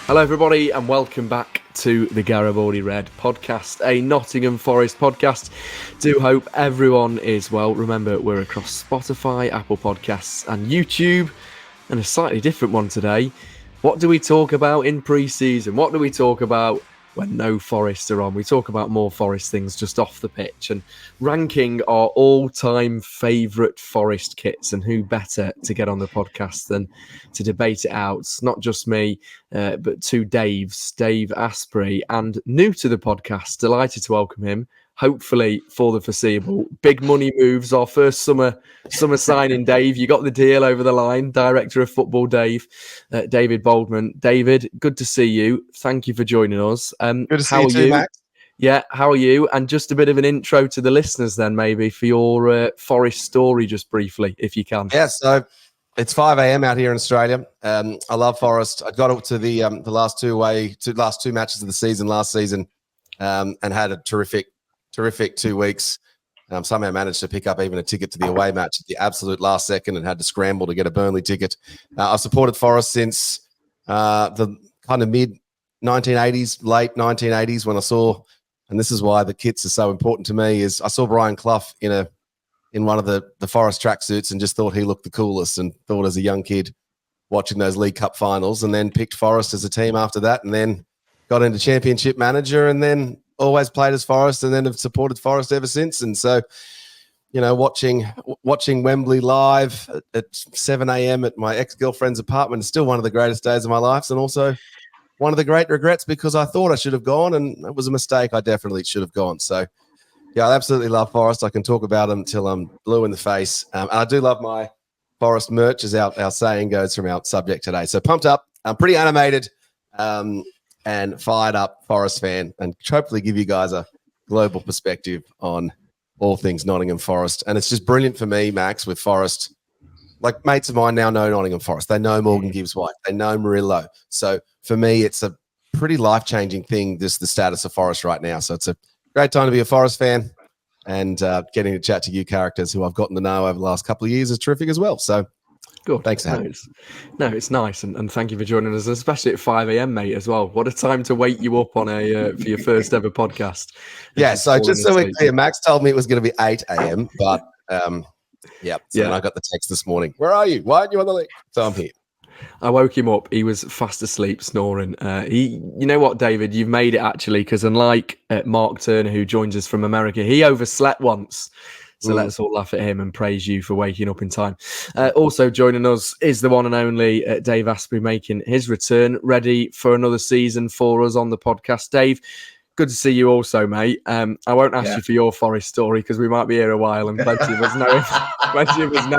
Hello everybody and welcome back to the Garibaldi Red podcast, a Nottingham Forest podcast. Do hope everyone is well. Remember, we're across Spotify, Apple Podcasts and YouTube, and a slightly different one today. What do we talk about in pre-season? What do we talk about when no Forest are on? We talk about more Forest things just off the pitch and ranking our all-time favourite Forest kits, and who better to get on the podcast than to debate it out. It's not just me, but two Daves, Dave Astbury, and new to the podcast, delighted to welcome him, hopefully for the foreseeable. Big money moves, our first summer signing, Dave. You got the deal over the line, Director of Football David Boledman. David, good to see you. Thank you for joining us. Good to see you too, Max. Yeah, how are you? And just a bit of an intro to the listeners then, maybe, for your Forest story, just briefly, if you can. Yeah, so it's 5 a.m. out here in Australia. I love Forest. I got up to the last two matches of the season last season, and had a terrific 2 weeks. Somehow managed to pick up even a ticket to the away match at the absolute last second and had to scramble to get a Burnley ticket. I've supported Forest since the kind of mid-1980s, late 1980s when I saw, and this is why the kits are so important to me, is I saw Brian Clough in one of the Forest tracksuits and just thought he looked the coolest, and thought as a young kid watching those League Cup finals, and then picked Forest as a team after that, and then got into Championship manager, and then always played as Forest, and then have supported Forest ever since. And so, you know, watching Wembley live at 7 a.m. at my ex-girlfriend's apartment is still one of the greatest days of my life, and also one of the great regrets because I thought I should have gone, and it was a mistake. I definitely should have gone. So, yeah, I absolutely love Forest. I can talk about them until I'm blue in the face. And I do love my Forest merch, as our saying goes from our subject today. So pumped up. I'm pretty animated. And fired up Forest fan, and hopefully give you guys a global perspective on all things Nottingham Forest. And it's just brilliant for me, Max, with Forest. Like, mates of mine now know Nottingham Forest. They know Morgan Gibbs-White. They know Murillo. So for me, it's a pretty life-changing thing, just the status of Forest right now. So it's a great time to be a Forest fan, and getting to chat to you characters who I've gotten to know over the last couple of years is terrific as well. So good. Thanks for having me. No, it's nice, and thank you for joining us, especially at 5 a.m, mate, as well. What a time to wake you up on for your first ever podcast. Yeah, so just so we're clear, Max told me it was going to be 8 a.m, but then I got the text this morning. Where are you? Why aren't you on the link? So I'm here. I woke him up. He was fast asleep, snoring. You know what, David? You've made it, actually, because unlike Mark Turner, who joins us from America, he overslept once. So let's all laugh at him and praise you for waking up in time. Also joining us is the one and only Dave Astbury, making his return, ready for another season for us on the podcast. Dave, good to see you also, mate. I won't ask you for your Forest story because we might be here a while, and plenty of us know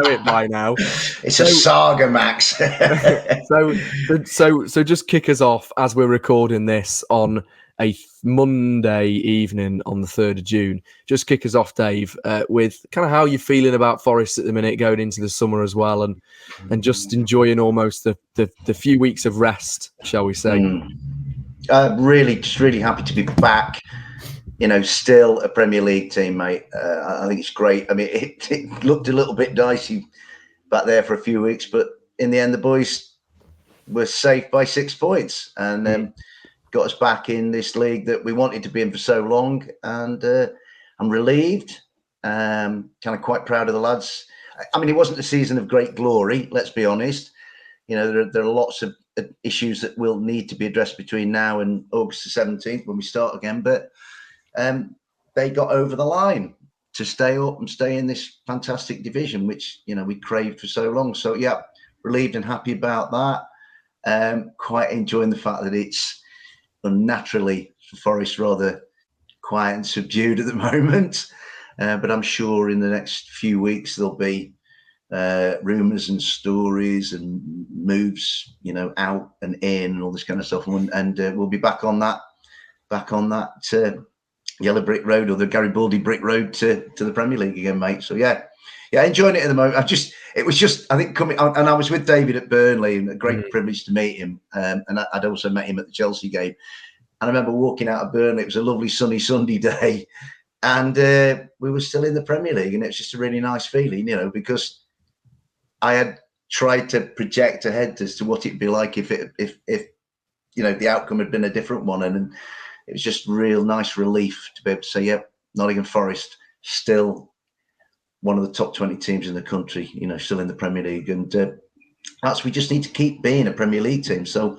it by now. It's a saga, Max. So just kick us off as we're recording this on a Monday evening on the 3rd of June. Just kick us off, Dave, with kind of how you're feeling about Forest at the minute, going into the summer as well, and just enjoying almost the few weeks of rest, shall we say. Really happy to be back. You know, still a Premier League team, mate. I think it's great. I mean, it looked a little bit dicey back there for a few weeks, but in the end, the boys were safe by 6 points, and got us back in this league that we wanted to be in for so long. And I'm relieved, kind of quite proud of the lads. I mean, it wasn't a season of great glory, let's be honest. You know, there are lots of issues that will need to be addressed between now and August the 17th when we start again. But they got over the line to stay up and stay in this fantastic division, which, you know, we craved for so long. So, yeah, relieved and happy about that. Quite enjoying the fact that it's unnaturally for Forest rather quiet and subdued at the moment. But I'm sure in the next few weeks there'll be rumours and stories and moves, you know, out and in and all this kind of stuff. And we'll be back on that yellow brick road, or the Garibaldi brick road to the Premier League again, mate. So yeah, enjoying it at the moment. I think coming on, and I was with David at Burnley, and a great privilege to meet him. And I'd also met him at the Chelsea game. And I remember walking out of Burnley. It was a lovely sunny Sunday day, and we were still in the Premier League, and it's just a really nice feeling, you know, because I had tried to project ahead as to what it'd be like if the outcome had been a different one. And it was just real nice relief to be able to say, yep, Nottingham Forest still one of the top 20 teams in the country, still in the Premier League. And we just need to keep being a Premier League team. So,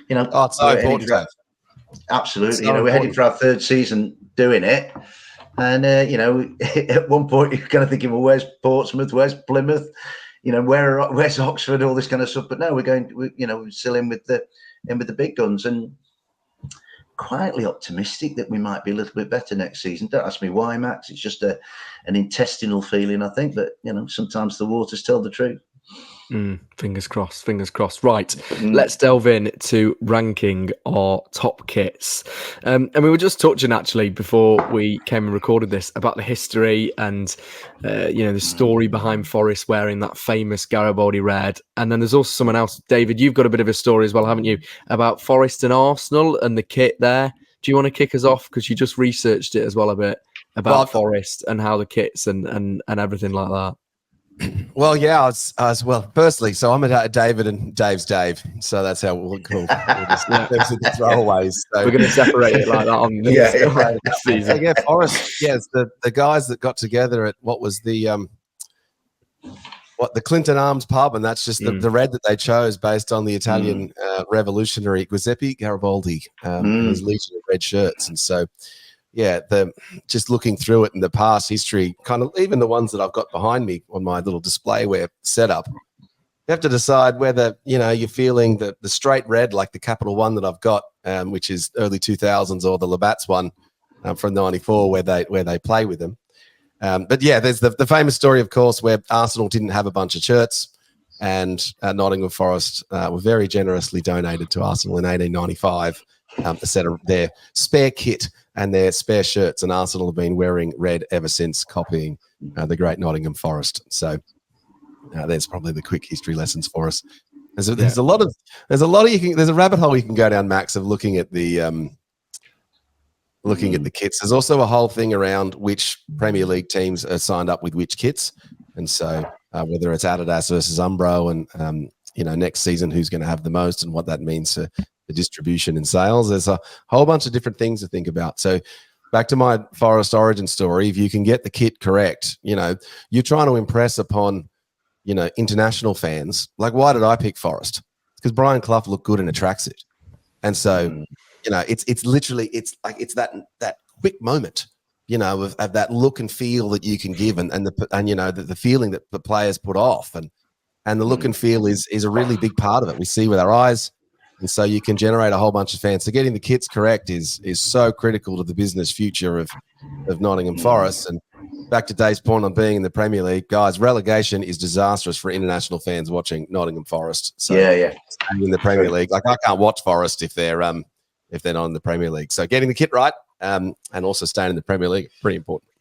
it's so important. Absolutely. We're heading for our third season doing it. And, at one point you're kind of thinking, well, where's Portsmouth? Where's Plymouth? Where's Oxford? All this kind of stuff. But no, we're still in with the big guns, and quietly optimistic that we might be a little bit better next season. Don't ask me why, Max. It's just an intestinal feeling, I think, that, sometimes the waters tell the truth. Fingers crossed. Right, let's delve into ranking our top kits. And we were just touching, actually, before we came and recorded this, about the history and, the story behind Forest wearing that famous Garibaldi red. And then there's also someone else. David, you've got a bit of a story as well, haven't you, about Forest and Arsenal and the kit there. Do you want to kick us off? Because you just researched it as well a bit about Forest and how the kits and everything like that. Well, yeah, I was well. Firstly, so I'm at David and Dave's Dave, so that's how we'll call it. There's the throwaways. So. We're going to separate it like that on this season. Yeah, Forest. Yes, the guys that got together at what was the Clinton Arms pub, and that's just the red that they chose based on the Italian revolutionary Giuseppe Garibaldi and his Legion of Red shirts, and so. Yeah, just looking through it in the past history, kind of even the ones that I've got behind me on my little displayware setup, you have to decide whether, you're feeling the straight red, like the Capital One that I've got, which is early 2000s, or the Labatt's one from 94 where they play with them. But yeah, there's the famous story, of course, where Arsenal didn't have a bunch of shirts, and Nottingham Forest were very generously donated to Arsenal in 1895 a set of their spare kit and their spare shirts, and Arsenal have been wearing red ever since, copying the great Nottingham Forest. So there's probably the quick history lessons for us. There's a rabbit hole you can go down, Max, of looking at the kits. There's also a whole thing around which Premier League teams are signed up with which kits, and so whether it's Adidas versus Umbro, and next season who's going to have the most, and what that means for the distribution and sales. There's a whole bunch of different things to think about. So back to my Forest origin story, if you can get the kit correct, you're trying to impress upon, international fans. Like, why did I pick Forest? Because Brian Clough looked good in a tracksuit. And so, it's literally, it's that quick moment, of that look and feel that you can give, and the feeling that the players put off, and the look and feel is a really big part of it. We see with our eyes. And so you can generate a whole bunch of fans. So getting the kits correct is so critical to the business future of Nottingham Forest. And back to Dave's point on being in the Premier League, guys, relegation is disastrous for international fans watching Nottingham Forest. So staying in the Premier League, like, I can't watch Forest if they're not in the Premier League. So getting the kit right and also staying in the Premier League, pretty important.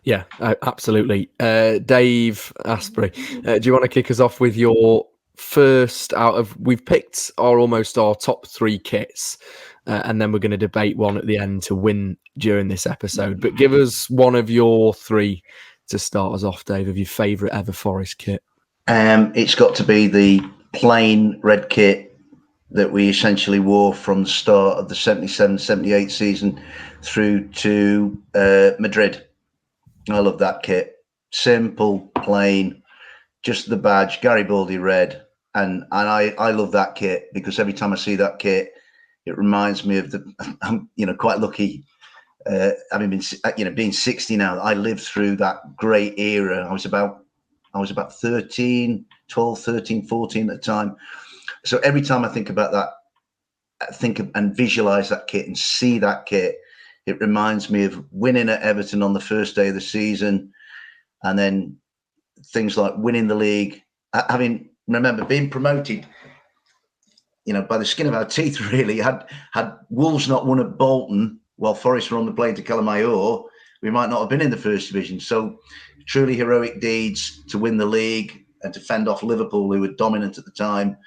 Yeah, absolutely. Dave Astbury, do you want to kick us off with your first we've picked almost our top three kits, and then we're going to debate one at the end to win during this episode, but give us one of your three to start us off, Dave, of your favourite ever Forest kit. It's got to be the plain red kit that we essentially wore from the start of the 77-78 season through to Madrid. I love that kit. Simple, plain, just the badge, Garibaldi red. And I love that kit because every time I see that kit, it reminds me of I'm quite lucky, having been, being 60 now. I lived through that great era. I was about 12, 13, 14 at the time. So every time I think about that, and visualize that kit and see that kit, it reminds me of winning at Everton on the first day of the season, and then things like winning the league, remember being promoted, by the skin of our teeth, really. Had Wolves not won at Bolton while Forest were on the plane to Calamayor, we might not have been in the first division. So truly heroic deeds to win the league and to fend off Liverpool, who were dominant at the time.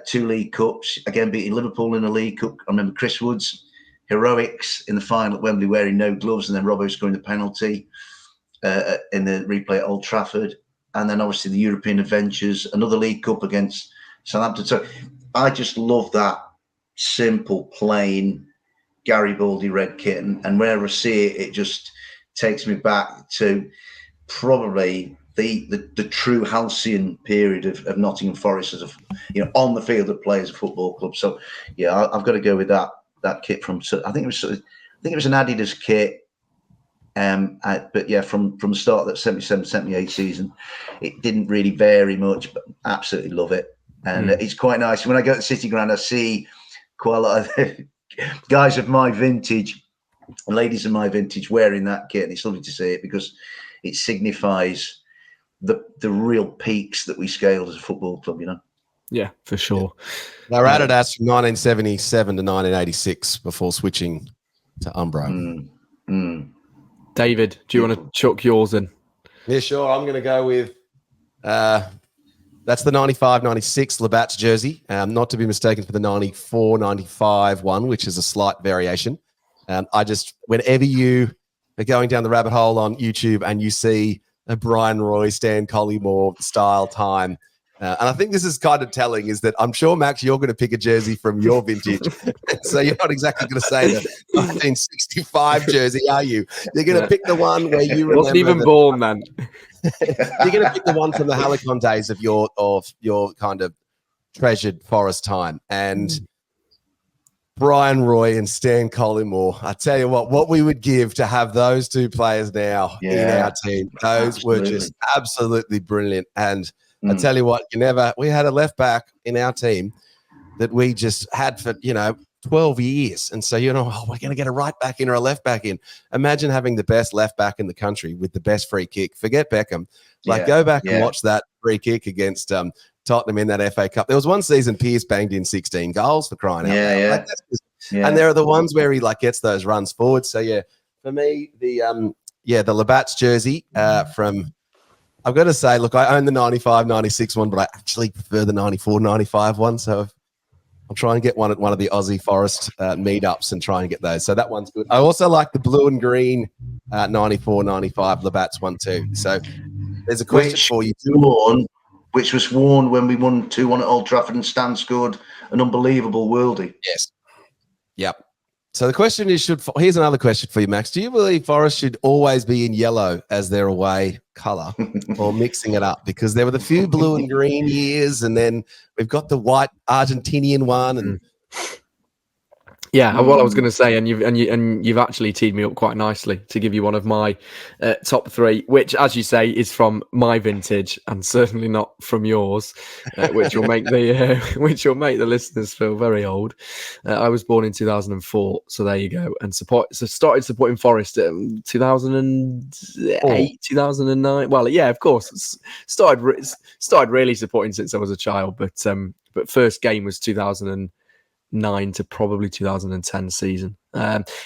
2 League Cups, again beating Liverpool in a League Cup. I remember Chris Wood's heroics in the final at Wembley wearing no gloves, and then Robbo scoring the penalty in the replay at Old Trafford. And then obviously the European adventures, another League Cup against Southampton. So I just love that simple, plain Garibaldi red kit, and whenever I see it, it just takes me back to probably the true halcyon period of Nottingham Forest as on the field of play as a football club. So yeah, I've got to go with that kit from. I think it was an Adidas kit. But yeah, from the start of that 77-78 season, it didn't really vary much, but absolutely love it. And it's quite nice. When I go to City Ground, I see quite a lot of guys of my vintage and ladies of my vintage wearing that kit. And it's lovely to see it because it signifies the real peaks that we scaled as a football club, Yeah, for sure. They were Adidas from 1977 to 1986 before switching to Umbro. David, do you want to chuck yours in? Yeah, sure. I'm going to go with that's the 95-96 Labatt's jersey, not to be mistaken for the 94-95 one, which is a slight variation. Whenever you are going down the rabbit hole on YouTube and you see a Brian Roy, Stan Collymore style time, and I think this is kind of telling, is that I'm sure, Max, you're going to pick a jersey from your vintage. So you're not exactly going to say the 1965 jersey, are you? You're going to pick the one where you remember. Wasn't even born then. You're going to pick the one from the Halicon days of your kind of treasured Forest time. And Brian Roy and Stan Collymore, I tell you what we would give to have those two players now in our team. Those were just absolutely brilliant. And I tell you what, we had a left back in our team that we just had for, 12 years. And so, we're going to get a right back in or a left back in. Imagine having the best left back in the country with the best free kick. Forget Beckham. Go back and watch that free kick against Tottenham in that FA Cup. There was one season Pearce banged in 16 goals, for crying out loud. And there are the ones where he gets those runs forward. So yeah, for me, the Labatt's jersey from, I've got to say, look, I own the 95-96 one, but I actually prefer the 94-95 one. So I'll try and get one at one of the Aussie Forest meetups and try and get those. So that one's good. I also like the blue and green 94-95 Labatt's one too. So there's a question for you. Which was worn when we won 2-1 at Old Trafford and Stan scored an unbelievable worldie. Yes. Yep. So the question is, here's another question for you, Max. Do you believe Forest should always be in yellow as their away colour or mixing it up? Because there were the few blue and green years, and then we've got the white Argentinian one. And yeah, what I was going to say, and you've actually teed me up quite nicely to give you one of my top three, which, as you say, is from my vintage and certainly not from yours, which will make the listeners feel very old. I was born in 2004, so there you go, and started supporting Forest in 2008, 2009. Well, yeah, of course, started really supporting since I was a child, but first game was 2009 to probably 2010 season.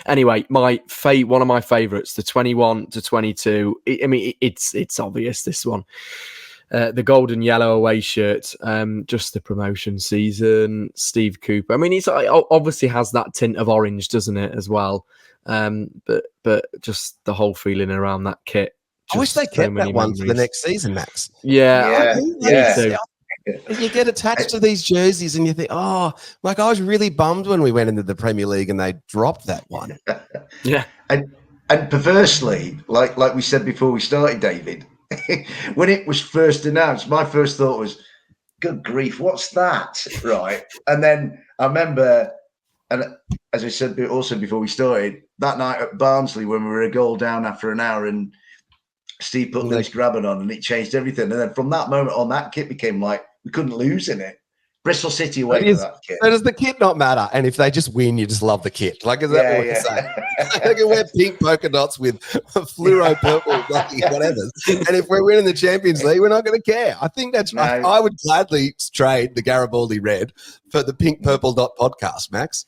Anyway, one of my favourites, the 21 to 22. It's obvious, this one. The golden yellow away shirt, just the promotion season. Steve Cooper. It obviously has that tint of orange, doesn't it, as well? But just the whole feeling around that kit. I wish they kept that one for the next season, Max. Yeah. You get attached to these jerseys and you think, I was really bummed when we went into the Premier League and they dropped that one. Yeah. And perversely, like we said before we started, David, when it was first announced, my first thought was, good grief, what's that? Right. And then I remember, and as I said also before we started, that night at Barnsley when we were a goal down after an hour and Steve put Lynch grabbing on and it changed everything. And then from that moment on, that kit became we couldn't lose in it. Bristol City away for that kit. So does the kit not matter? And if they just win, you just love the kit. Is that what you're saying? They can wear pink polka dots with fluoro purple, whatever. And if we're winning the Champions League, we're not going to care. I think that's right. I would gladly trade the Garibaldi red for the pink purple dot podcast, Max.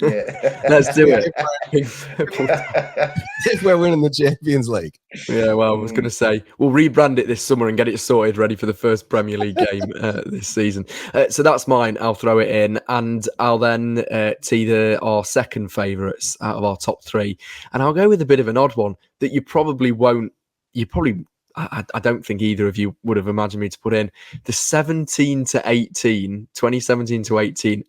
Yeah. Let's do it. If we're winning the Champions League. Yeah, well, I was going to say, we'll rebrand it this summer and get it sorted ready for the first Premier League game this season. So that's mine. I'll throw it in and I'll then tee our second favourites out of our top three. And I'll go with a bit of an odd one that you probably won't, I don't think either of you would have imagined me to put in. The 2017 to 18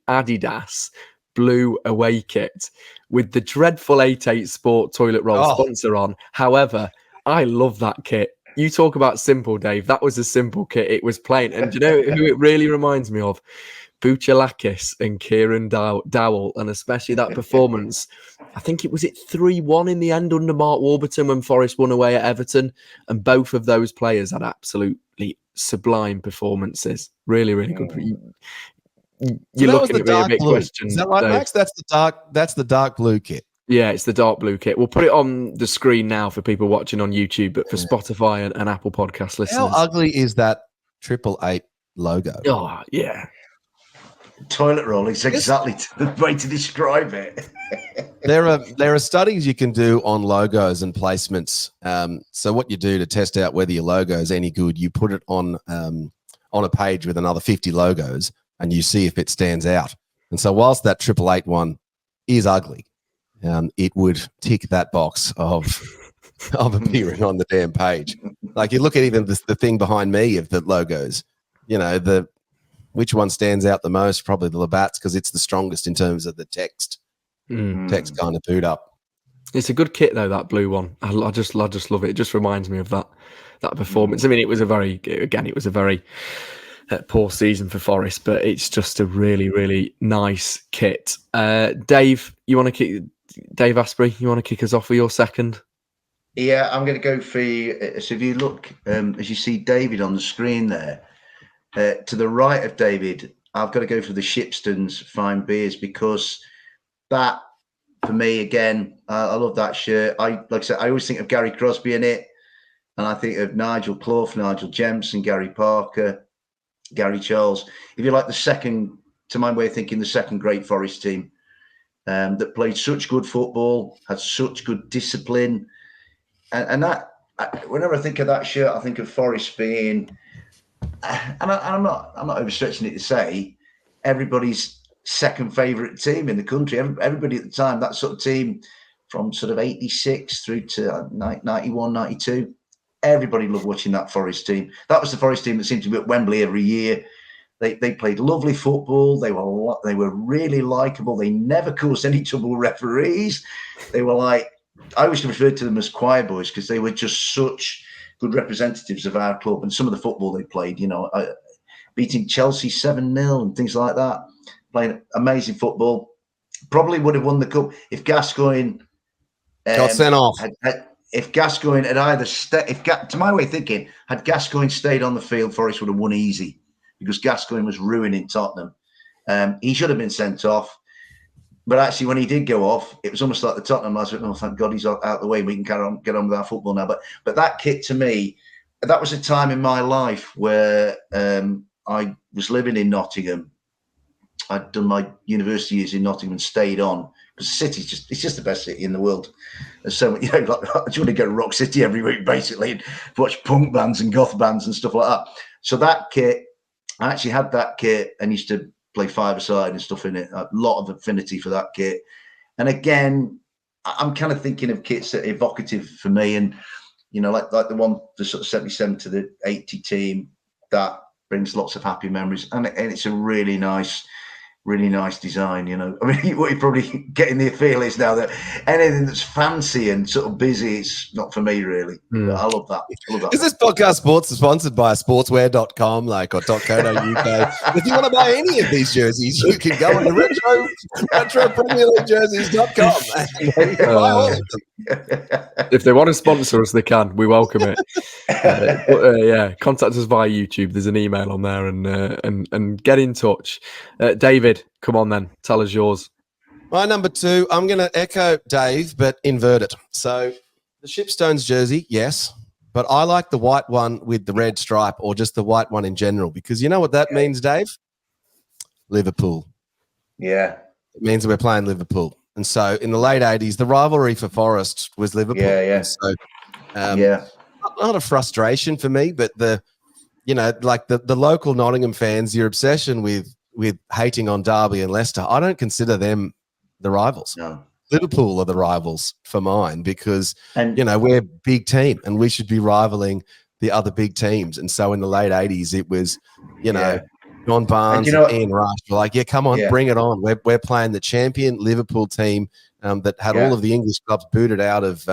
Adidas blue away kit with the dreadful 88 Sport toilet roll sponsor on. However, I love that kit. You talk about simple, Dave. That was a simple kit. It was plain. And do you know who it really reminds me of? Bouchalakis and Kieran Dowell, and especially that performance. I think it was 3-1 in the end under Mark Warburton when Forest won away at Everton, and both of those players had absolutely sublime performances. Really, really good. You're looking at me a bit questioned. Is that right, Max? That's the dark blue kit. Yeah, it's the dark blue kit. We'll put it on the screen now for people watching on YouTube, but for Spotify and Apple Podcast listeners. How ugly is that 888 logo? Oh, yeah. Toilet roll is exactly the way to describe it. There are studies you can do on logos and placements. So what you do to test out whether your logo is any good, you put it on a page with another 50 logos, and you see if it stands out. And so whilst that 888 one is ugly, it would tick that box of appearing on the damn page. Like you look at even the thing behind me of the logos, which one stands out the most? Probably the Labatt's, because it's the strongest in terms of the text. Text kind of boot up. It's a good kit though, that blue one. I just love it. It just reminds me of that performance. I mean, it was a very poor season for Forest, but it's just a really, really nice kit. Dave, Dave Astbury, you want to kick us off with your second? Yeah, I'm going to go for so if you look, as you see David on the screen there, to the right of David, I've got to go for the Shipston's Fine Beers, because that, for me, again, I love that shirt. Like I said, I always think of Gary Crosby in it, and I think of Nigel Clough, Nigel Jemson, Gary Parker, Gary Charles. If you like the second, to my way of thinking, the second great Forest team that played such good football, had such good discipline, and that, whenever I think of that shirt, I think of Forest being. And I'm not overstretching it to say everybody's second favourite team in the country. Everybody at the time, that sort of team from sort of 86 through to 91, 92, everybody loved watching that Forest team. That was the Forest team that seemed to be at Wembley every year. They played lovely football. They were really likeable. They never caused any trouble with referees. They were like, I always referred to them as choir boys, because they were just such good representatives of our club and some of the football they played, beating Chelsea 7-0 and things like that, playing amazing football. Probably would have won the cup if Gascoigne got sent off. If Gascoigne had either to my way of thinking, had Gascoigne stayed on the field, Forest would have won easy, because Gascoigne was ruining Tottenham. He should have been sent off. But actually, when he did go off, it was almost like the Tottenham lads went, "Oh, thank God he's out the way. We can get on with our football now." But that kit, to me, that was a time in my life where I was living in Nottingham. I'd done my university years in Nottingham and stayed on, because the city's just the best city in the world. There's so much, I just want to go to Rock City every week, basically, and watch punk bands and goth bands and stuff like that. So that kit, I actually had that kit and used to play five-a-side and stuff in it. A lot of affinity for that kit. And again, I'm kind of thinking of kits that are evocative for me, and like the one, the sort of 77 to the 80 team, that brings lots of happy memories, and it's a really nice design. I mean, what you're probably getting the feel is now that anything that's fancy and sort of busy, it's not for me, really. But I love that. Is this podcast sponsored by sportswear.com, or .co.uk? If you want to buy any of these jerseys, you can go on to retropremierleaguejerseys.com and buy all of them. If they want to sponsor us, they can. We welcome it. Yeah, contact us via YouTube. There's an email on there, and get in touch. David, come on then. Tell us yours. My number 2, I'm going to echo Dave, but invert it. So the Shipstones jersey, yes, but I like the white one with the red stripe, or just the white one in general, because you know what that means, Dave? Liverpool. Yeah. It means we're playing Liverpool. And so in the late 80s, the rivalry for Forest was Liverpool. Yeah. And so, not a frustration for me, but the local Nottingham fans, your obsession with hating on Derby and Leicester, I don't consider them the rivals. No. Liverpool are the rivals for mine, because, we're a big team and we should be rivaling the other big teams. And so in the late 80s, it was, John Barnes you know and Ian Rush were like, yeah, come on, bring it on. We're playing the champion Liverpool team that had all of the English clubs booted out of,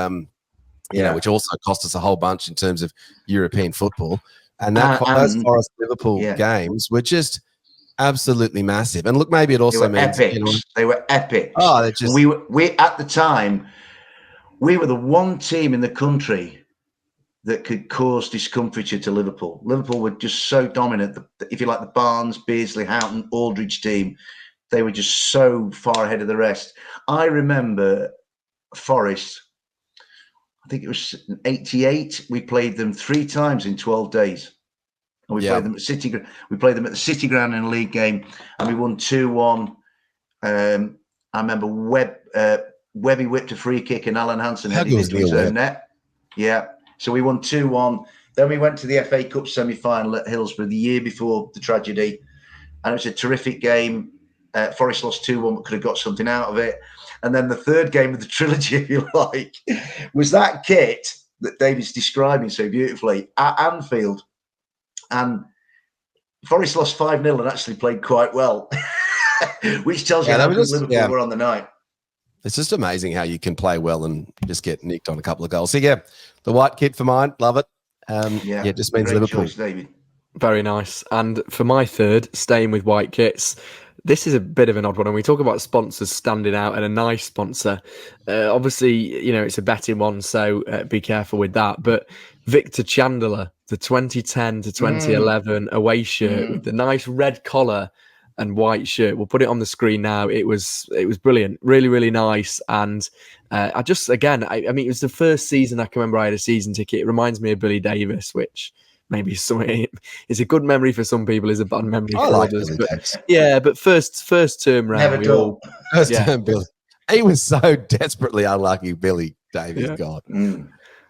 you know, which also cost us a whole bunch in terms of European football. And those Forest Liverpool games were just absolutely massive. And look, maybe it also means epics. You know, they were epics. Oh, they're just. And we at the time, we were the one team in the country that could cause discomfiture to Liverpool. Liverpool were just so dominant. If you like, the Barnes, Beardsley, Houghton, Aldridge team, they were just so far ahead of the rest. I remember Forest, I think it was in 88. We played them 3 times in 12 days. And we played them at City. We played them at the City Ground in a league game, and we won 2-1. I remember Webby whipped a free kick, and Alan Hansen headed into his own net. Yeah. So we won 2-1. Then we went to the FA Cup semi-final at Hillsborough the year before the tragedy. And it was a terrific game. Forest lost 2-1, but could have got something out of it. And then the third game of the trilogy, if you like, was that kit that David's describing so beautifully at Anfield. And Forest lost 5-0 and actually played quite well, which tells you how good Liverpool were on the night. It's just amazing how you can play well and just get nicked on a couple of goals. So, yeah, the white kit for mine. Love it. It just means Liverpool. Choice, David. Very nice. And for my third, staying with white kits, this is a bit of an odd one. And we talk about sponsors standing out and a nice sponsor. Obviously, you know, it's a betting one, so be careful with that. But Victor Chandler, the 2010 to 2011 away shirt with the nice red collar and white shirt. We'll put it on the screen now. It was brilliant, really, really nice. And I mean, it was the first season I can remember I had a season ticket. It reminds me of Billy Davis, which maybe is a good memory for some people, is a bad memory for others. But first term round, never dull. First term Billy. He was so desperately unlucky, Billy Davis. Yeah. God.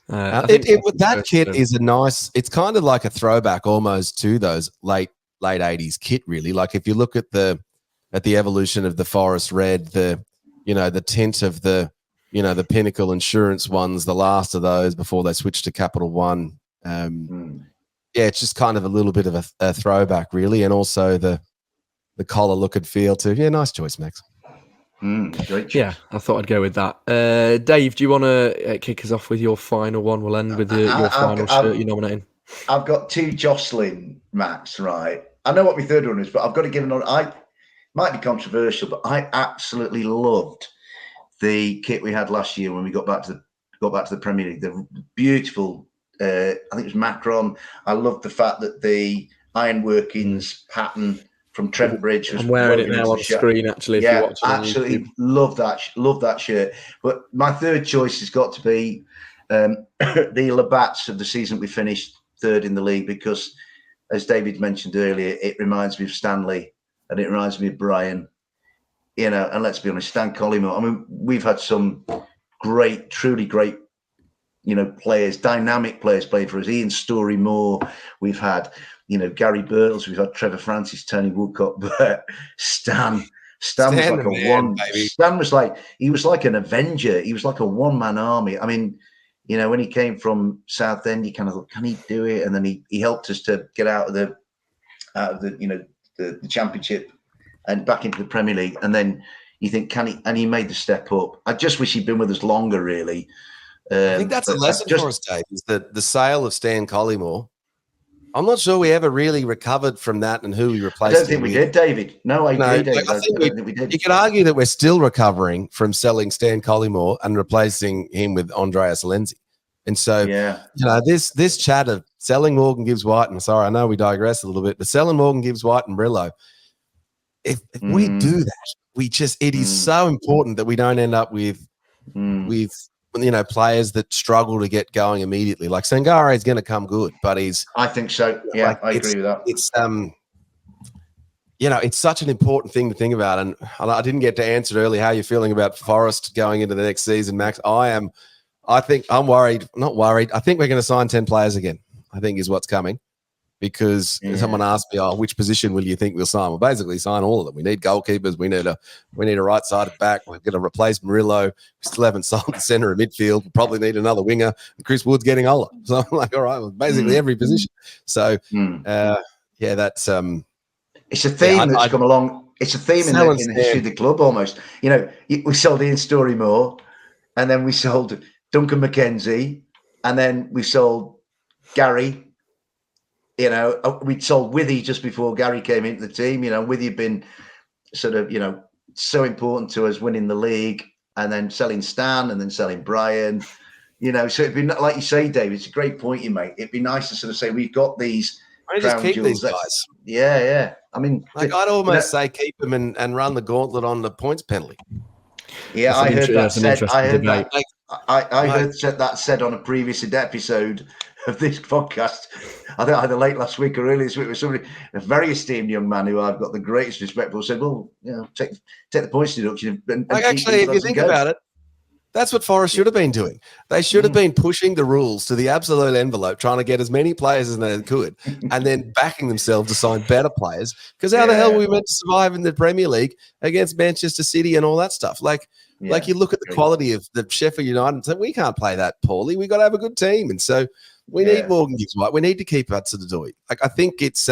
That kit is a nice. It's kind of like a throwback almost to those late 80s kit, really. Like if you look at the evolution of the Forest Red, the tint of the Pinnacle Insurance ones, the last of those before they switched to Capital One. It's just kind of a little bit of a throwback, really, and also the collar look and feel too. Yeah, nice choice, Max. Great choice. Yeah, I thought I'd go with that. Dave, do you want to kick us off with your final one? We'll end with your final shirt you're nominating. I've got 2 Jocelyn, Max, right? I know what my third one is, but I've got to give another. I might be controversial, but I absolutely loved the kit we had last year when we got back to the Premier League. The beautiful, I think it was Macron. I loved the fact that the iron workings pattern from Trent Bridge was. I'm wearing it now on screen, actually. If you're watching absolutely love that shirt. But my third choice has got to be the Labatt's of the season we finished third in the league, because, as David mentioned earlier, it reminds me of Stanley and it reminds me of Brian. You know, and let's be honest, Stan Collymore. I mean, we've had some great, truly great, players, dynamic players playing for us. Ian Story-Moore. We've had, Gary Birtles. We've had Trevor Francis, Tony Woodcock. But Stan was like a one. Baby. Stan was like, he was like an Avenger. He was like a one-man army. I mean, when he came from Southend, you kind of thought, can he do it? And then he helped us to get out of the Championship and back into the Premier League. And then you think, can he? And he made the step up. I just wish he'd been with us longer, really. I think that's a lesson for us, Dave, is that the sale of Stan Collymore, I'm not sure we ever really recovered from that and who we replaced. I don't think we did, David. No, I agree, David. I don't think we did. You could argue that we're still recovering from selling Stan Collymore and replacing him with Andreas Lenzi. And so, this chat of selling Morgan Gibbs White, and sorry, I know we digress a little bit, but selling Morgan Gibbs White and Brillo, if we do that, it is so important that we don't end up with players that struggle to get going immediately. Like Sangare is going to come good, but I think so. Yeah, I agree with that. It's it's such an important thing to think about. And I didn't get to answer earlier how you're feeling about Forest going into the next season, Max. I think I'm worried. Not worried. I think we're going to sign 10 players again, I think is what's coming. Because someone asked me, which position will you think we'll sign? We'll basically sign all of them. We need goalkeepers. We need a right-sided back. We're going to replace Murillo. We still haven't sold the centre of midfield. We probably need another winger. And Chris Wood's getting older. So I'm like, all right, well, basically every position. So, that's It's a theme that's come along. It's a theme in the history of the club almost. You know, we sold Ian Storymore, and then we sold Duncan McKenzie, and then we sold Gary. You know, we'd sold Withy just before Gary came into the team. You know, Withy had been sort of, you know, so important to us winning the league, and then selling Stan, and then selling Brian. You know, so it'd be like you say, Dave. It's a great point you make. It'd be nice to sort of say we've got these just keep these guys. Yeah. I mean, like I'd almost say keep them and run the gauntlet on the points penalty. Yeah, I heard that said. I heard that. I heard that said on a previous episode of this podcast. I think either late last week or early this week, with somebody, a very esteemed young man who I've got the greatest respect for, said, "Well, you know, take the points deduction." And actually, if you think about it, that's what Forest should have been doing. They should have been pushing the rules to the absolute envelope, trying to get as many players as they could, and then backing themselves to sign better players. Because how the hell were we meant to survive in the Premier League against Manchester City and all that stuff? Like you look at the quality of the Sheffield United and say, we can't play that poorly. We got to have a good team. And so we need Morgan Gibbs White. We need to keep Hudson-Odoi. Like, I think it's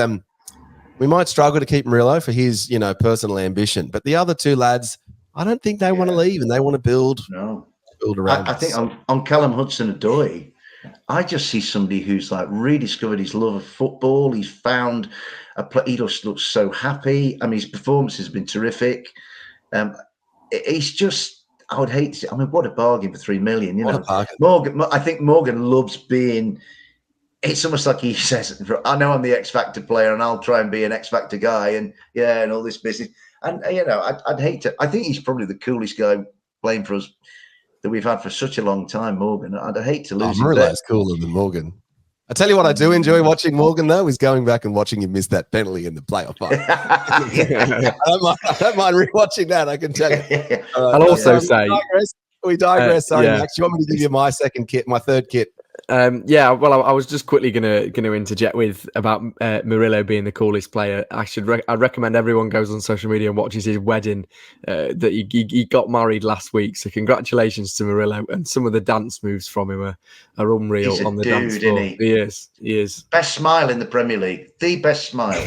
we might struggle to keep Murillo for his, you know, personal ambition. But the other two lads, I don't think they want to leave, and they want to build around. I think on Callum Hudson-Odoi, I just see somebody who's like rediscovered his love of football. He's found a play. He just looks so happy. I mean, his performance has been terrific. He's just, I would hate to. I mean, what a bargain for $3 million. You know, Morgan. I think Morgan loves being. It's almost like he says, "I know I'm the X Factor player, and I'll try and be an X Factor guy," and all this business. And you know, I'd hate to. I think he's probably the coolest guy playing for us that we've had for such a long time, Morgan. I'd hate to lose him. Murillo's cooler than Morgan. I tell you what, I do enjoy watching Morgan, though, is going back and watching him miss that penalty in the playoff fight. I don't mind rewatching that, I can tell you. I'll also say... We digress. Sorry, Max. You want me to give you my third kit? Well, I was just quickly going to interject with about Murillo being the coolest player. I recommend everyone goes on social media and watches his wedding. That he got married last week. So congratulations to Murillo, and some of the dance moves from him are unreal on the dance floor. He is best smile in the Premier League. The best smile.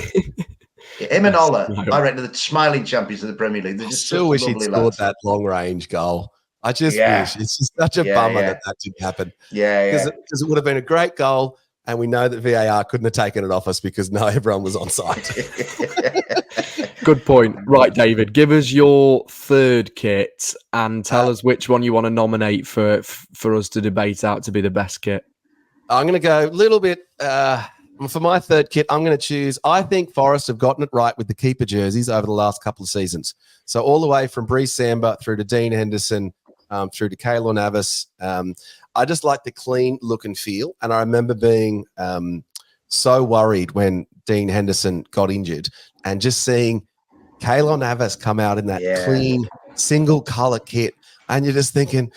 Him and Ola, I reckon, the smiling champions of the Premier League. I still wish he'd scored that long range goal. I just wish. It's just such a bummer that didn't happen. Because it would have been a great goal, and we know that VAR couldn't have taken it off us because everyone was on side. Good point. Right, David, give us your third kit and tell us which one you want to nominate for us to debate out to be the best kit. I'm going to go a little bit... for my third kit, I'm going to choose... I think Forest have gotten it right with the keeper jerseys over the last couple of seasons. So all the way from Brice Samba through to Dean Henderson... through to Keylor Navas. I just like the clean look and feel. And I remember being so worried when Dean Henderson got injured and just seeing Keylor Navas come out in that clean single colour kit. And you're just thinking,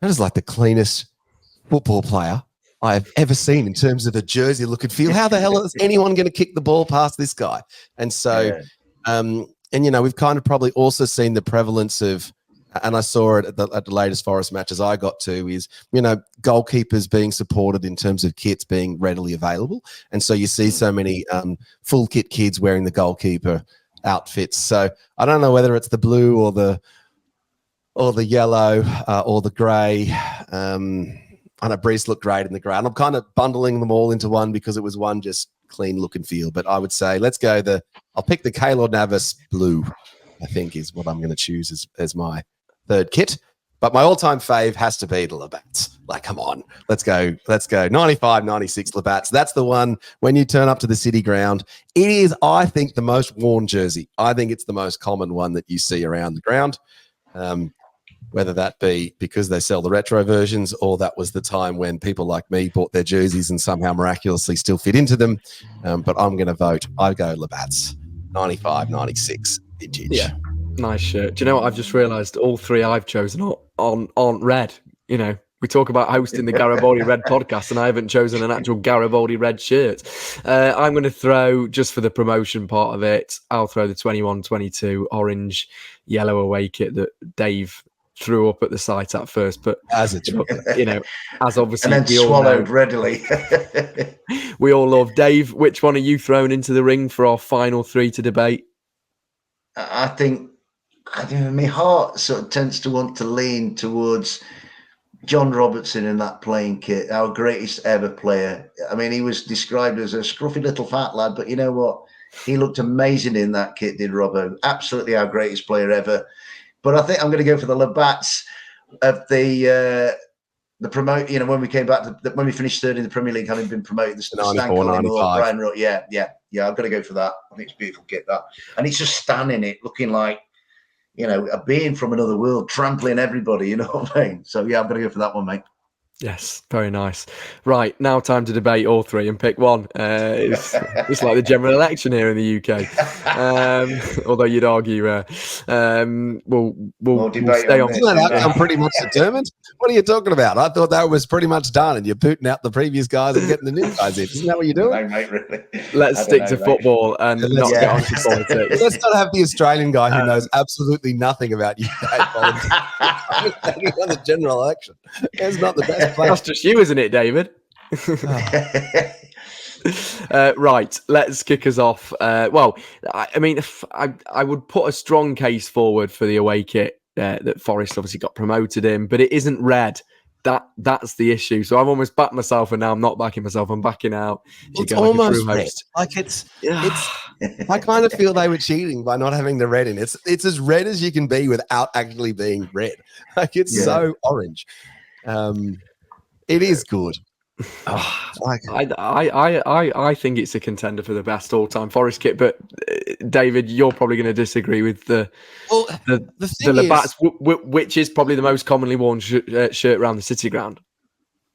that is like the cleanest football player I have ever seen in terms of a jersey look and feel. How the hell is anyone going to kick the ball past this guy? And so, and you know, we've kind of probably also seen the prevalence of, and I saw it at the latest Forest matches I got to, is, you know, goalkeepers being supported in terms of kits being readily available. And so you see so many full kit kids wearing the goalkeeper outfits. So I don't know whether it's the blue or the yellow or the grey. I know Brice looked great in the grey. And I'm kind of bundling them all into one because it was one just clean look and feel. But I would say I'll pick the Keylor Navas blue, I think, is what I'm going to choose as my third kit. But my all-time fave has to be the Labatt's. Like, come on, let's go. 95, 96 Labatt's. That's the one when you turn up to the City ground. It is, I think, the most worn jersey. I think it's the most common one that you see around the ground, whether that be because they sell the retro versions or that was the time when people like me bought their jerseys and somehow miraculously still fit into them. But I'm going to vote. I go Labatt's 95, 96 vintage. Yeah. Nice shirt. Do you know what I've just realised? All three I've chosen aren't red. You know, we talk about hosting the Garibaldi Red podcast, and I haven't chosen an actual Garibaldi Red shirt. I'm going to throw, just for the promotion part of it, I'll throw the 21-22 orange yellow away kit that Dave threw up at the sight at first, but As it as obviously and then we all swallowed know, readily. we all love. Dave, which one are you thrown into the ring for our final three to debate? I think my heart sort of tends to want to lean towards John Robertson in that playing kit, our greatest ever player. I mean, he was described as a scruffy little fat lad, but you know what? He looked amazing in that kit, did Robbo. Absolutely our greatest player ever. But I think I'm going to go for the Labatt's of the promote. When we came back when we finished third in the Premier League, having been promoted, the Stan 94, Collymore, 95. Brian Rowe. Yeah. I've got to go for that. I think it's a beautiful kit, that, and it's just Stan in it, looking like a being from another world, trampling everybody. You know what I mean? So yeah, I'm going to go for that one, mate. Yes, very nice. Right, now time to debate all three and pick one. It's like the general election here in the UK. Although you'd argue, we'll stay on. Isn't that outcome pretty much determined? What are you talking about? I thought that was pretty much done, and you're booting out the previous guys and getting the new guys in. Isn't that what you're doing? No, mate, really. Let's stick to football and not get onto politics. Let's not have the Australian guy who knows absolutely nothing about UK politics on the general election. That's not the best. That's just you, isn't it, David? Right, let's kick us off. Well, I mean, I would put a strong case forward for the away kit that Forest obviously got promoted in, but it isn't red. That's the issue. So I've almost backed myself, and now I'm not backing myself. I'm backing out. It's almost red. Like it's. I kind of feel they were cheating by not having the red in. It's as red as you can be without actually being red. Like it's so orange. It is good. I think it's a contender for the best all-time Forest kit. But David, you're probably going to disagree with the Labatt's, which is probably the most commonly worn shirt around the City ground.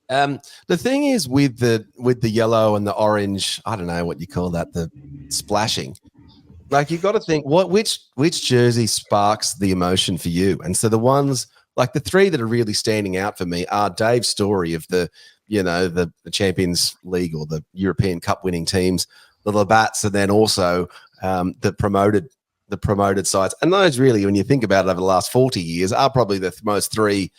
The thing is with the yellow and the orange, I don't know what you call that, the splashing. Like you got to think which jersey sparks the emotion for you, and so the ones. Like the three that are really standing out for me are Dave's story of the Champions League or the European Cup winning teams, the Labatt's, and then also the promoted sides. And those really, when you think about it over the last 40 years, are probably the most three,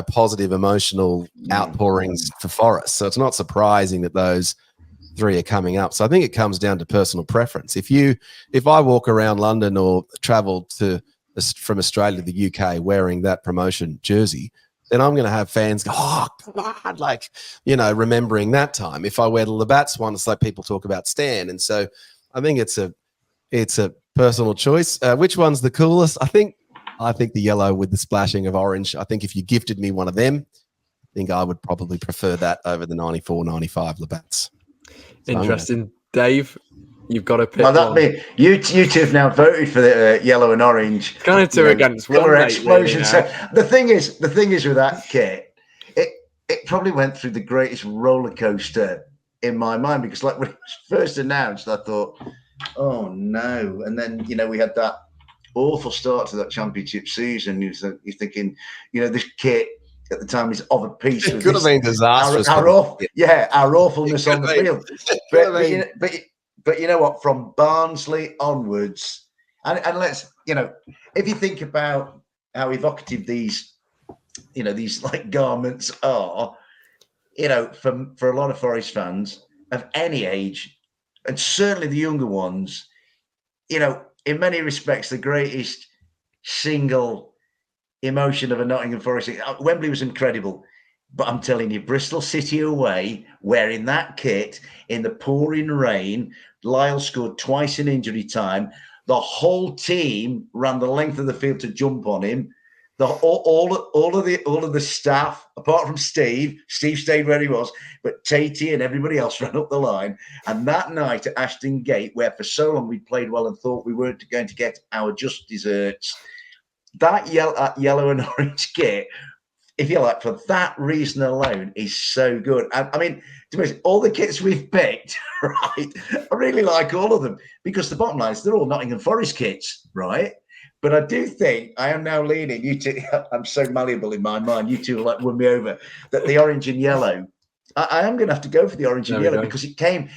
positive emotional outpourings for Forest. So it's not surprising that those three are coming up. So I think it comes down to personal preference. If I walk around London or travel from Australia to the UK wearing that promotion jersey, then I'm going to have fans go, oh, come on, remembering that time. If I wear the Labatt's one, it's like people talk about Stan. And so I think it's a personal choice. Which one's the coolest? I think the yellow with the splashing of orange. I think if you gifted me one of them, I think I would probably prefer that over the 94, 95 Labatt's. So interesting. Dave, you've got to pick one. You two have now voted for the yellow and orange. Kind of two against one. Explosion. So the thing is with that kit, it probably went through the greatest roller coaster in my mind, because like when it was first announced, I thought, oh no, and then we had that awful start to that championship season. You're thinking, this kit at the time is of a piece. It could have been disastrous. Our awfulness on the field. But you know what? From Barnsley onwards, and let's if you think about how evocative these like garments are, for a lot of Forest fans of any age, and certainly the younger ones, in many respects, the greatest single emotion of a Nottingham Forest. Wembley was incredible, but I'm telling you, Bristol City away, wearing that kit in the pouring rain, Lyle scored twice in injury time. The whole team ran the length of the field to jump on him. All of the staff, apart from Steve stayed where he was, but Tatey and everybody else ran up the line. And that night at Ashton Gate, where for so long we played well and thought we weren't going to get our just desserts, that yellow and orange kit, if you like, for that reason alone, is so good. I mean, to be honest, all the kits we've picked, right, I really like all of them, because the bottom line is they're all Nottingham Forest kits, right? But I do think I am now leaning, you two, I'm so malleable in my mind, you two like won me over, that the orange and yellow, I am going to have to go for the orange and yellow, because it came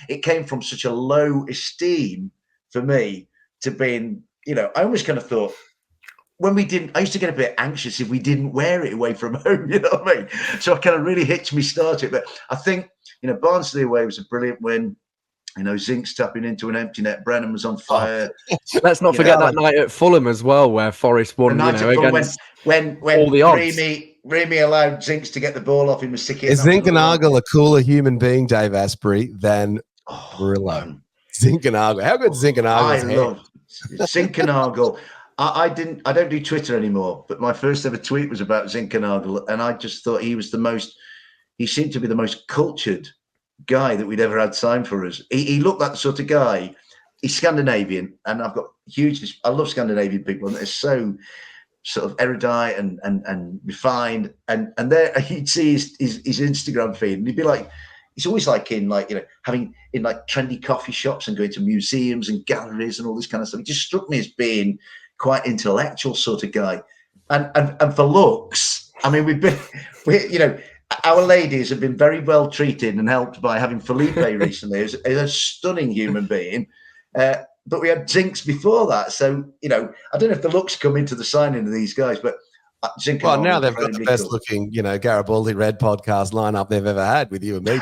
from such a low esteem for me to being, I almost kind of thought, when we didn't, I used to get a bit anxious if we didn't wear it away from home. You know what I mean? So I kind of really hitched me start it. But I think Barnsley away was a brilliant win. Zink's tapping into an empty net. Brennan was on fire. Let's not forget that night at Fulham as well, where Forest won. Against when all the odds. Remy allowed Zinks to get the ball off him and stick it. Is Zinkernagel a cooler human being, Dave Astbury, than Brillo? Zinkernagel. How good Zinkernagel? I love Zinkernagel. I don't do Twitter anymore, but my first ever tweet was about Zinkernagel, and I just thought he seemed to be the most cultured guy that we'd ever had signed for us. He looked like the sort of guy. He's Scandinavian, and I love Scandinavian people, and they're so sort of erudite and refined. And there you'd see his Instagram feed, and he'd be like, he's always like in having in like trendy coffee shops and going to museums and galleries and all this kind of stuff. He just struck me as being quite intellectual sort of guy, and for looks, I mean, our ladies have been very well treated and helped by having Felipe recently as a stunning human being. But we had Zinks before that. So, I don't know if the looks come into the signing of these guys, but Zink. Well, now they've got the best looking, Garibaldi Red podcast lineup they've ever had with you and me.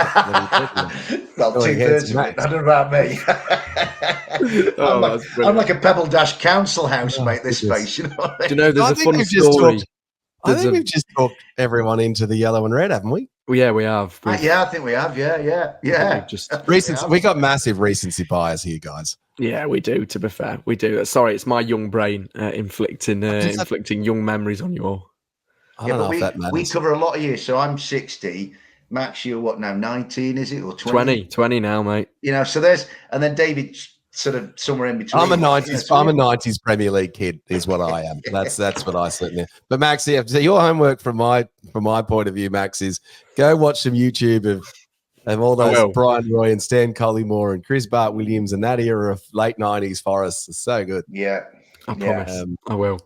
Well, 2/3 of it. I don't know about me. I'm like a Pebble Dash council house, mate, this space. You know what I mean? Do you know, there's a funny story. I think we've just talked everyone into the yellow and red, haven't we? Well, yeah, we have. Yeah, I think we have. Yeah. We got massive recency bias here, guys. Yeah, we do. To be fair, we do. Sorry, it's my young brain inflicting young memories on you all. I don't know if that matters. We cover a lot of years, so I'm 60. Max, you're what now? 19, is it, or 20? 20 now, mate. So and then David sort of somewhere in between. I'm a 90s Premier League kid, is what I am. That's what I sit there. But Max, so your homework from my point of view, Max, is go watch some YouTube of all those Brian Roy and Stan Collymore and Chris Bart Williams and that era of late 90s Forest. It's so good. Yeah. I promise. I will.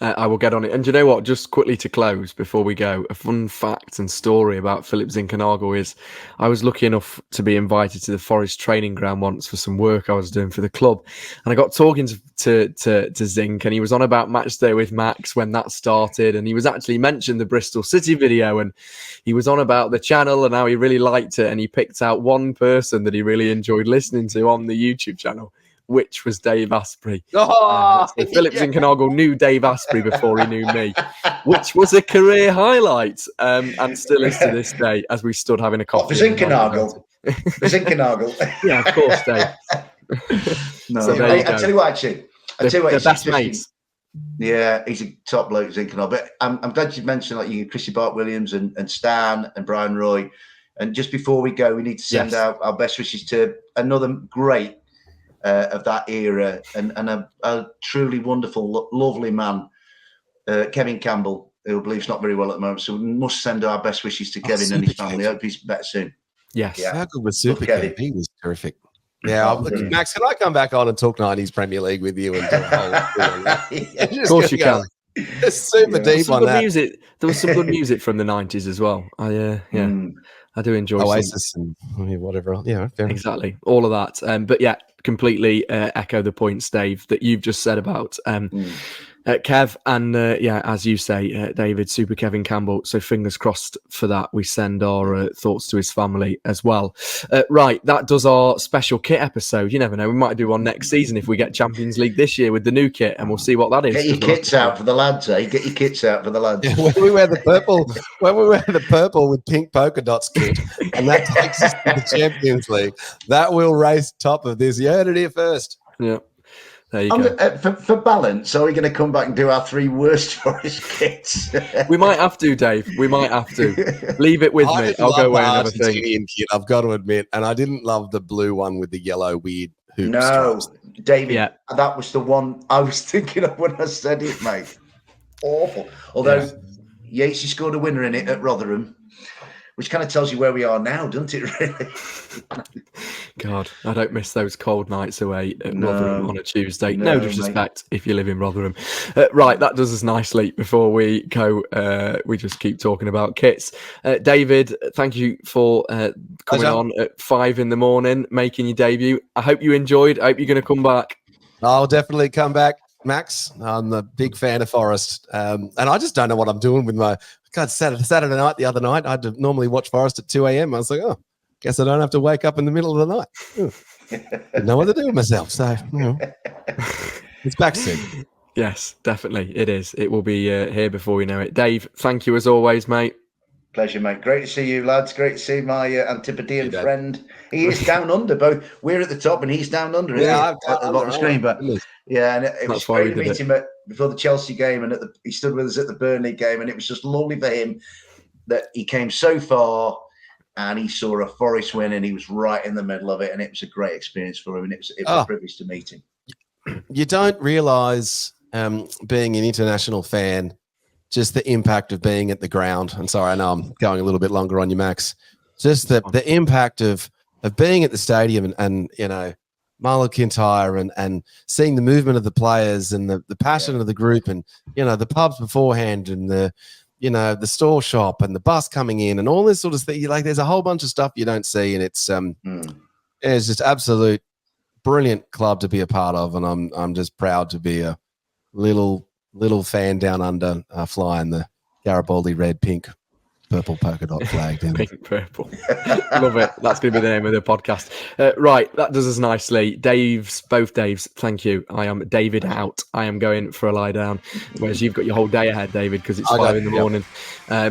I will get on it. And do you know what? Just quickly to close before we go, a fun fact and story about Philip Zinkernagel is I was lucky enough to be invited to the Forest training ground once for some work I was doing for the club. And I got talking to Zink, and he was on about Match Day with Max when that started. And he was actually mentioned the Bristol City video, and he was on about the channel and how he really liked it. And he picked out one person that he really enjoyed listening to on the YouTube channel, which was Dave Astbury. So Philip Zinkernagel knew Dave Astbury before he knew me, which was a career highlight, and still is to this day as we stood having a coffee. For Zinkernagel. Yeah, of course, Dave. No, so I tell you what, actually. They're best mates. Yeah, he's a top bloke, Zinkernagel. But I'm glad you mentioned Chrissy Bart Williams and Stan and Brian Roy. And just before we go, we need to send out our best wishes to another great of that era and a truly wonderful, lovely man, Kevin Campbell, who I believe is not very well at the moment. So we must send our best wishes to Kevin and his family. I hope he's better soon. Yes. Yeah. How good was Super Kevin? He was terrific. Yeah, Max, can I come back on and talk 90s Premier League with you? And do a whole of course you can. It's super deep on that. Music. There was some good music from the 90s as well. I do enjoy Oasis and whatever. Yeah, exactly. All of that. But yeah, completely echo the points, Dave, that you've just said about Kev. And as you say, David, Super Kevin Campbell. So fingers crossed for that. We send our thoughts to his family as well. Right, that does our special kit episode. You never know. We might do one next season if we get Champions League this year with the new kit, and we'll see what that is. Get your kits out for the lads, eh? Get your kits out for the lads. Yeah, when we wear the purple with pink polka dots kit, and that takes us to the Champions League, that will race top of this. You heard it here first. Yeah. There you go. For balance, are we going to come back and do our 3 worst Forest kits? We might have to, Dave. We might have to. Leave it with me. I'll go away and have a think. Kit, I've got to admit, and I didn't love the blue one with the yellow weird hoops. No, David, that was the one I was thinking of when I said it, mate. Awful. Although Yatesy scored a winner in it at Rotherham, which kind of tells you where we are now, doesn't it, really? God, I don't miss those cold nights away at Rotherham on a Tuesday. No disrespect if you live in Rotherham. Right, that does us nicely. Before we go, we just keep talking about kits. David, thank you for coming on at 5 a.m, making your debut. I hope you enjoyed. I hope you're going to come back. I'll definitely come back. Max. I'm a big fan of Forest, and I just don't know what I'm doing with my. God, Saturday night, the other night, I had to normally watch Forest at 2 a.m. I was like, oh, guess I don't have to wake up in the middle of the night. Didn't know what to do with myself. So, it's back soon. Yes, definitely. It is. It will be here before we know it. Dave, thank you as always, mate. Pleasure, mate. Great to see you, lads. Great to see my Antipodean Dad. friend. He is down under. Both we're at the top, and he's down under. Yeah, at the bottom of the screen. But yeah, and it was great to meet him before the Chelsea game, and he stood with us at the Burnley game, and it was just lovely for him that he came so far, and he saw a Forest win, and he was right in the middle of it, and it was a great experience for him, and it was a privilege to meet him. You don't realise, being an international fan, just the impact of being at the ground. I'm sorry, I know I'm going a little bit longer on you, Max. Just the impact of being at the stadium and Marlo Kintyre and seeing the movement of the players and the passion of the group and, the pubs beforehand and the store shop and the bus coming in and all this sort of thing. Like, there's a whole bunch of stuff you don't see, and it's just absolute brilliant club to be a part of. And I'm just proud to be a little fan down under, flying the Garibaldi red, pink, purple polka dot flag down. Pink, purple. Love it. That's going to be the name of the podcast. Right, that does us nicely. Both Daves, thank you. I am David out. I am going for a lie down, whereas you've got your whole day ahead, David, because it's 5 in the morning.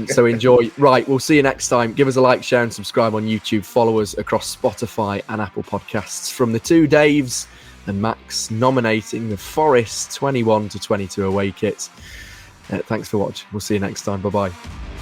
So enjoy. Right, we'll see you next time. Give us a like, share and subscribe on YouTube. Follow us across Spotify and Apple Podcasts. From the two Daves and Max nominating the Forest 21-22 away kit. Thanks for watching. We'll see you next time. Bye-bye.